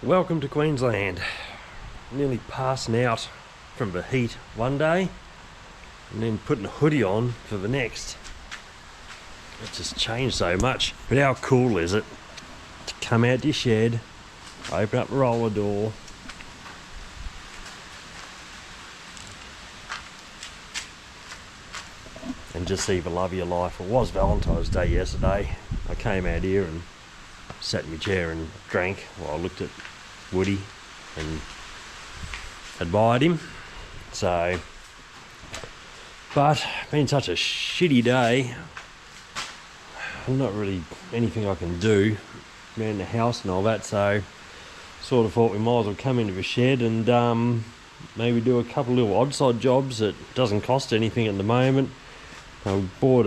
Welcome to Queensland. Nearly passing out from the heat one day and then putting a hoodie on for the next. It just changed so much. But how cool is it to come out to your shed, open up the roller door, and just see the love of your life. It was Valentine's Day yesterday. I came out here and sat in my chair and drank while I looked at Woody and admired him. But been such a shitty day. Not really anything I can do around the house and all that, so sort of thought we might as well come into the shed and maybe do a couple of little odd side jobs that doesn't cost anything at the moment. I bought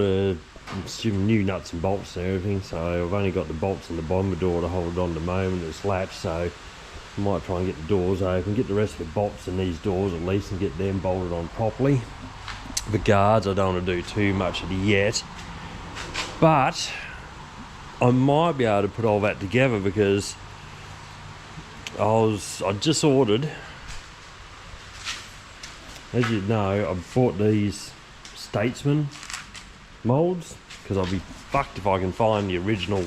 some new nuts and bolts and everything, so I've only got the bolts on the bottom of the door to hold on at the moment. It's latched, so I might try and get the doors open, get the rest of the bolts in these doors at least and get them bolted on properly. The guards I don't want to do too much of it yet, but I might be able to put all that together because I just ordered, as you know, I bought these Statesman moulds because I'll be fucked if I can find the original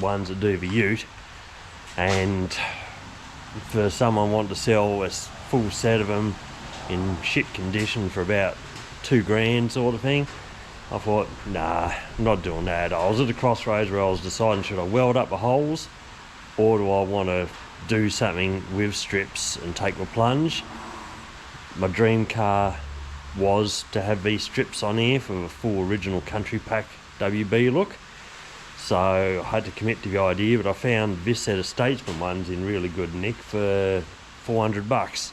ones that do the ute, and for someone wanting to sell a full set of them in shit condition for about $2,000 sort of thing, I thought, nah, I'm not doing that. I was at the crossroads where I was deciding, should I weld up the holes or do I want to do something with strips and take my plunge? My dream car was to have these strips on here for the full original Country Pack WB look, so I had to commit to the idea, but I found this set of Statesman ones in really good nick for $400.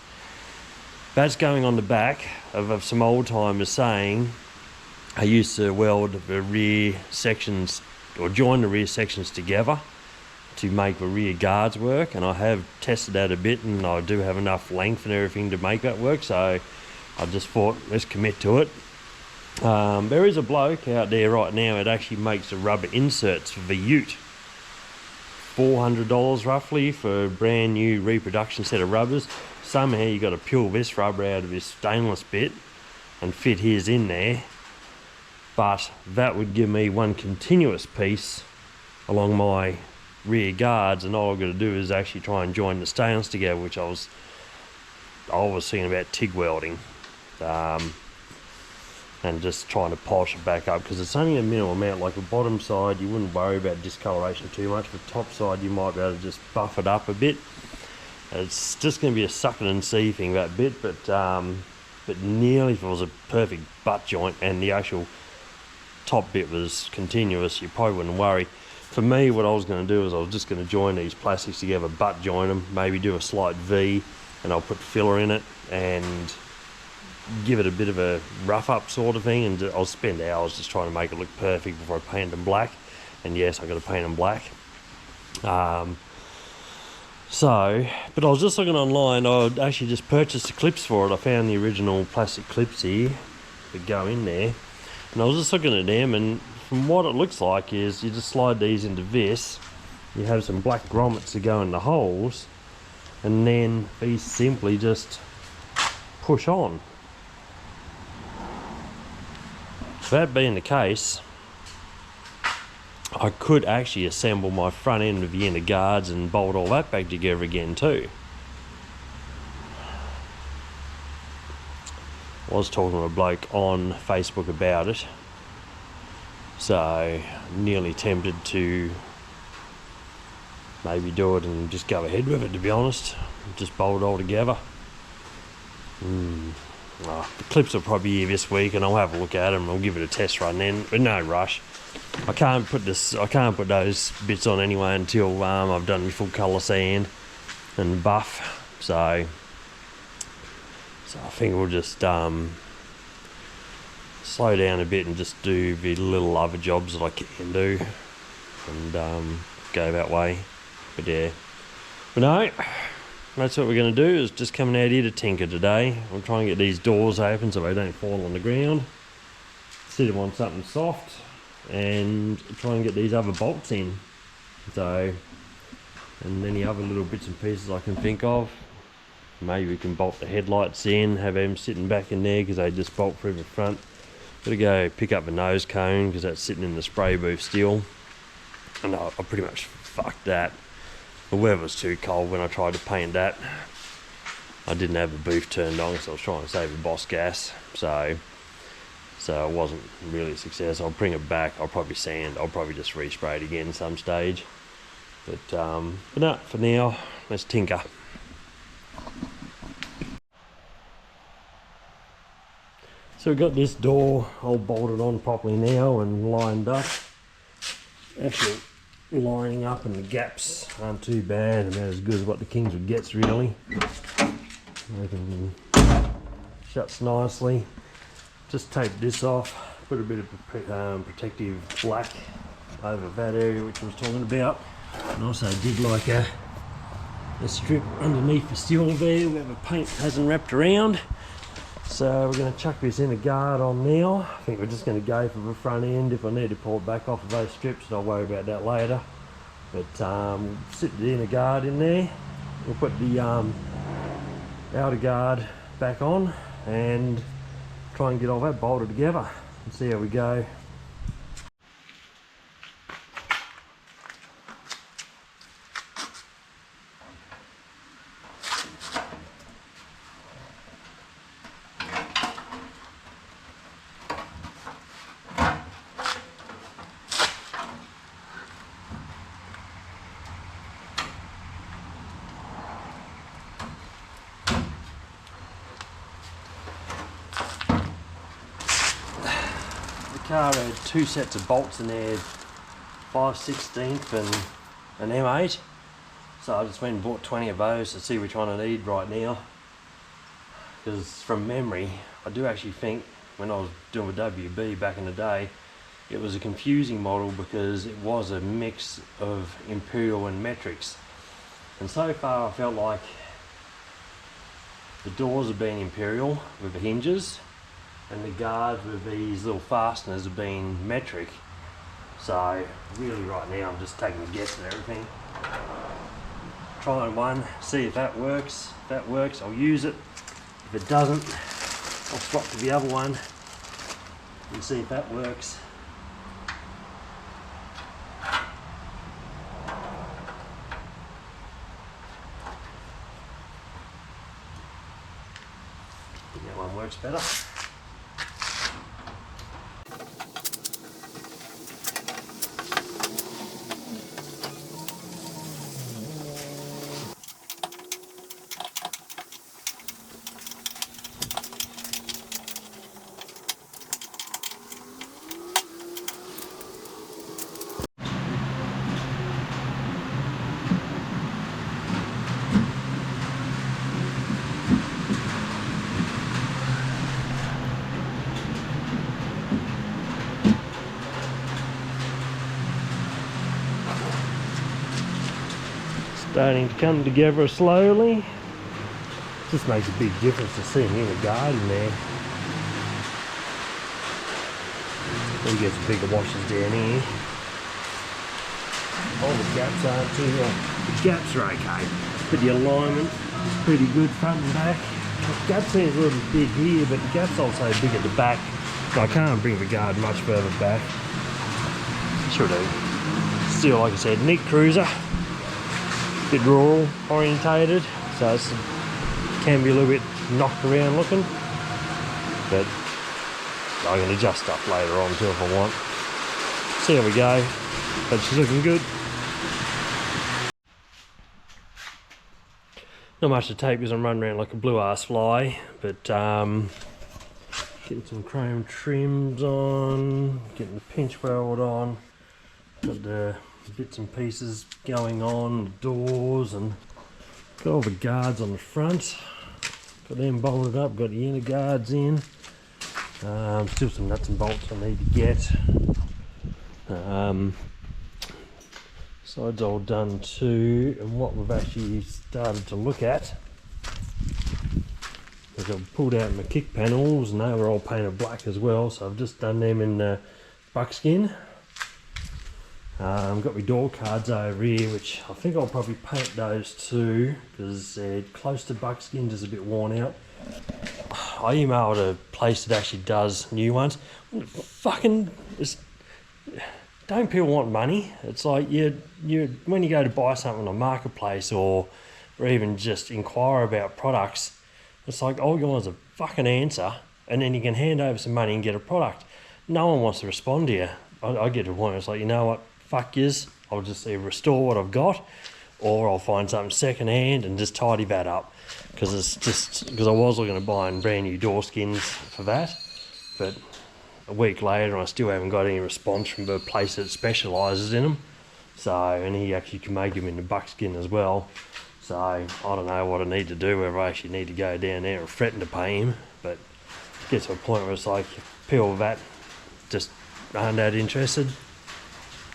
That's going on the back of some old timers saying I used to weld the rear sections or join the rear sections together to make the rear guards work, and I have tested that a bit and I do have enough length and everything to make that work, so I just thought, let's commit to it. There is a bloke out there right now that actually makes the rubber inserts for the ute. $400 roughly for a brand new reproduction set of rubbers. Somehow you got to peel this rubber out of this stainless bit and fit his in there. But that would give me one continuous piece along my rear guards, and all I've got to do is actually try and join the stainless together, which I was thinking about TIG welding. And just trying to polish it back up because it's only a minimal amount. Like the bottom side you wouldn't worry about discoloration too much, the top side you might be able to just buff it up a bit. It's just going to be a suck it and see thing, that bit, but nearly if it was a perfect butt joint and the actual top bit was continuous, you probably wouldn't worry. For me, what I was going to do is I was just going to join these plastics together, butt join them, maybe do a slight V, and I'll put filler in it and give it a bit of a rough up sort of thing, and I'll spend hours just trying to make it look perfect before I paint them black. And yes, I got to paint them black. But I was just looking online. I actually just purchased the clips for it. I found the original plastic clips here that go in there, and I was just looking at them, and from what it looks like is you just slide these into this, you have some black grommets that go in the holes, and then these simply just push on. That being the case, I could actually assemble my front end of the inner guards and bolt all that back together again too. I was talking to a bloke on Facebook about it, so nearly tempted to maybe do it and just go ahead with it, to be honest. Just bolt it all together. The clips will probably be here this week, and I'll have a look at them. I'll give it a test run then, but no rush. I can't put those bits on anyway until I've done my full colour sand and buff. So I think we'll just slow down a bit and just do the little other jobs that I can do, and go that way. But yeah, but no. That's what we're going to do, is just coming out here to tinker today. I'm trying to get these doors open so they don't fall on the ground. Sit them on something soft and try and get these other bolts in. So and any other little bits and pieces I can think of. Maybe we can bolt the headlights in, have them sitting back in there because they just bolt through the front. Gotta go pick up the nose cone because that's sitting in the spray booth still. And I pretty much fucked that. The weather was too cold when I tried to paint that. I didn't have the booth turned on because I was trying to save the boss gas. So it wasn't really a success. I'll bring it back. I'll probably sand. I'll probably just respray it again some stage. But no, for now, let's tinker. So we've got this door all bolted on properly now and lined up. Actually lining up, and the gaps aren't too bad, about as good as what the Kingswood gets really. They can shuts nicely. Just tape this off, put a bit of protective black over that area which I was talking about, and also did like a strip underneath the steel there where the paint hasn't wrapped around. So we're going to chuck this in a guard on now. I think we're just going to go for the front end. If I need to pull it back off of those strips, I'll worry about that later. But we'll sit the inner guard in there. We'll put the outer guard back on and try and get all that bolted together and see how we go. The car had two sets of bolts in there, 5/16 and an M8. So I just went and bought 20 of those to see which one I need right now. Because from memory, I do actually think when I was doing with WB back in the day, it was a confusing model because it was a mix of Imperial and metrics. And so far I felt like the doors have been Imperial with the hinges, and the guards with these little fasteners have been metric. So really right now I'm just taking a guess at everything. Trying one, see if that works. If that works, I'll use it. If it doesn't, I'll swap to the other one and see if that works. I think that one works better. Starting to come together slowly. Just makes a big difference to see in the garden there. We get some bigger washes down here. All the gaps aren't too long. The gaps are okay, but the alignment is pretty good front and back. The gap seems a little big here, but the gap's also big at the back, so I can't bring the guard much further back. Should do. Still, like I said, neat cruiser. Bit rural orientated, so it can be a little bit knocked around looking, but I can adjust stuff later on too if I want. See how we go, but she's looking good. Not much to tape because I'm running around like a blue ass fly, but getting some chrome trims on, getting the pinch weld on, got the bits and pieces going on, the doors, and got all the guards on the front. Got them bolted up, got the inner guards in. Still some nuts and bolts I need to get. Sides all done too, and what we've actually started to look at is I've pulled out my kick panels, and they were all painted black as well, so I've just done them in buckskin. Got my door cards over here, which I think I'll probably paint those too, because they're close to buckskin, just a bit worn out. I emailed a place that actually does new ones. Fucking, don't people want money? It's like you when you go to buy something on a marketplace or even just inquire about products, it's like all you want is a fucking answer, and then you can hand over some money and get a product. No one wants to respond to you. I get to a point where it's like, you know what, fuck yous, I'll just either restore what I've got, or I'll find something second hand and just tidy that up. Because I was looking at buying brand new door skins for that, but a week later I still haven't got any response from the place that specialises in them. So, and he actually can make them into buckskin as well. So I don't know what I need to do, whether I actually need to go down there and threaten to pay him. But it gets to a point where it's like, people that just aren't that interested,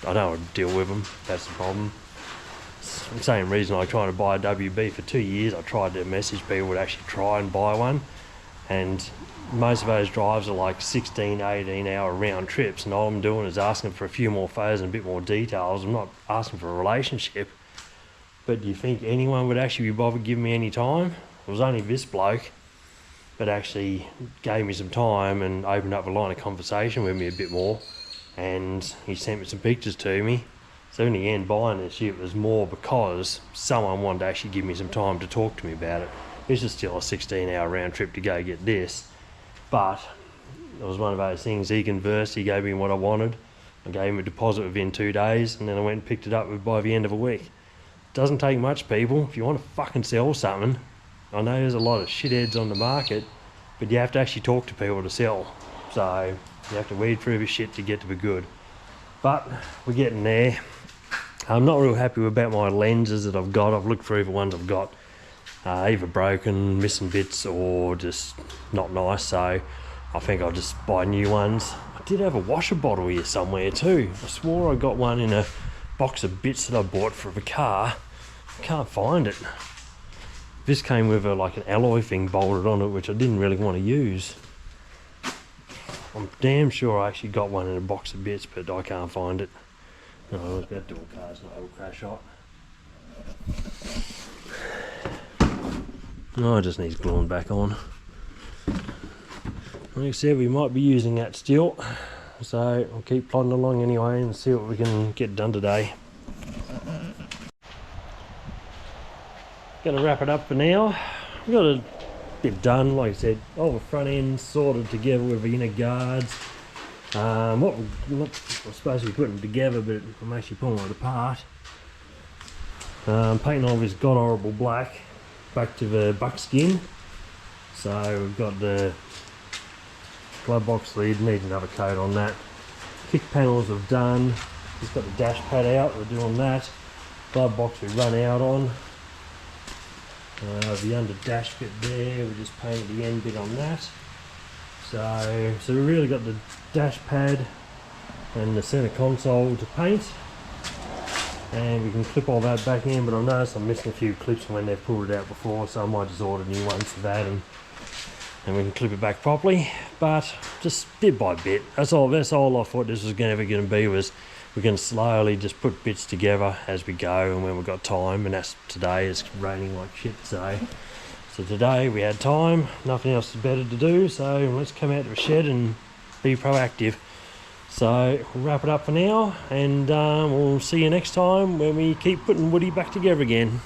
I don't want to deal with them. That's the problem. It's the same reason I tried to buy a WB for 2 years. I tried to message people to actually try and buy one, and most of those drives are like 16, 18 hour round trips, and all I'm doing is asking for a few more photos and a bit more details. I'm not asking for a relationship. But do you think anyone would actually be bothered giving me any time? It was only this bloke that actually gave me some time and opened up a line of conversation with me a bit more, and he sent me some pictures to me. So in the end, buying this shit was more because someone wanted to actually give me some time to talk to me about it. This is still a 16-hour round trip to go get this, but it was one of those things. He conversed, he gave me what I wanted. I gave him a deposit within 2 days, and then I went and picked it up by the end of a week. Doesn't take much, people. If you want to fucking sell something, I know there's a lot of shitheads on the market, but you have to actually talk to people to sell. So you have to weed through the shit to get to the good. But we're getting there. I'm not real happy about my lenses that I've got. I've looked through the ones I've got, either broken, missing bits, or just not nice. So I think I'll just buy new ones. I did have a washer bottle here somewhere too. I swore I got one in a box of bits that I bought for the car. I can't find it. This came with like an alloy thing bolted on it, which I didn't really want to use. I'm damn sure I actually got one in a box of bits, but I can't find it. No, that door car's not all crash hot. No, it just needs gluing back on. Like I said, we might be using that still, so I'll keep plodding along anyway and see what we can get done today. Gonna wrap it up for now. We've got a bit done, like I said, all the front end sorted together with the inner guards. What we're supposed to be putting together, but I'm actually pulling it apart. Painting all this god horrible black back to the buckskin. So we've got the glove box lid, need another coat on that. Kick panels have done. Just got the dash pad out, we're doing that. Glove box we run out on. The under dash bit there, we just painted the end bit on that. So we really got the dash pad and the center console to paint, and we can clip all that back in, but I noticed I'm missing a few clips from when they've pulled it out before, so I might just order new ones for that, and we can clip it back properly. But just bit by bit, that's all I thought this was ever going to be, was we're going to slowly just put bits together as we go and when we've got time, and that's today. It's raining like shit today. So today we had time, nothing else is better to do, so let's come out to the shed and be proactive. So we'll wrap it up for now, and we'll see you next time when we keep putting Woody back together again.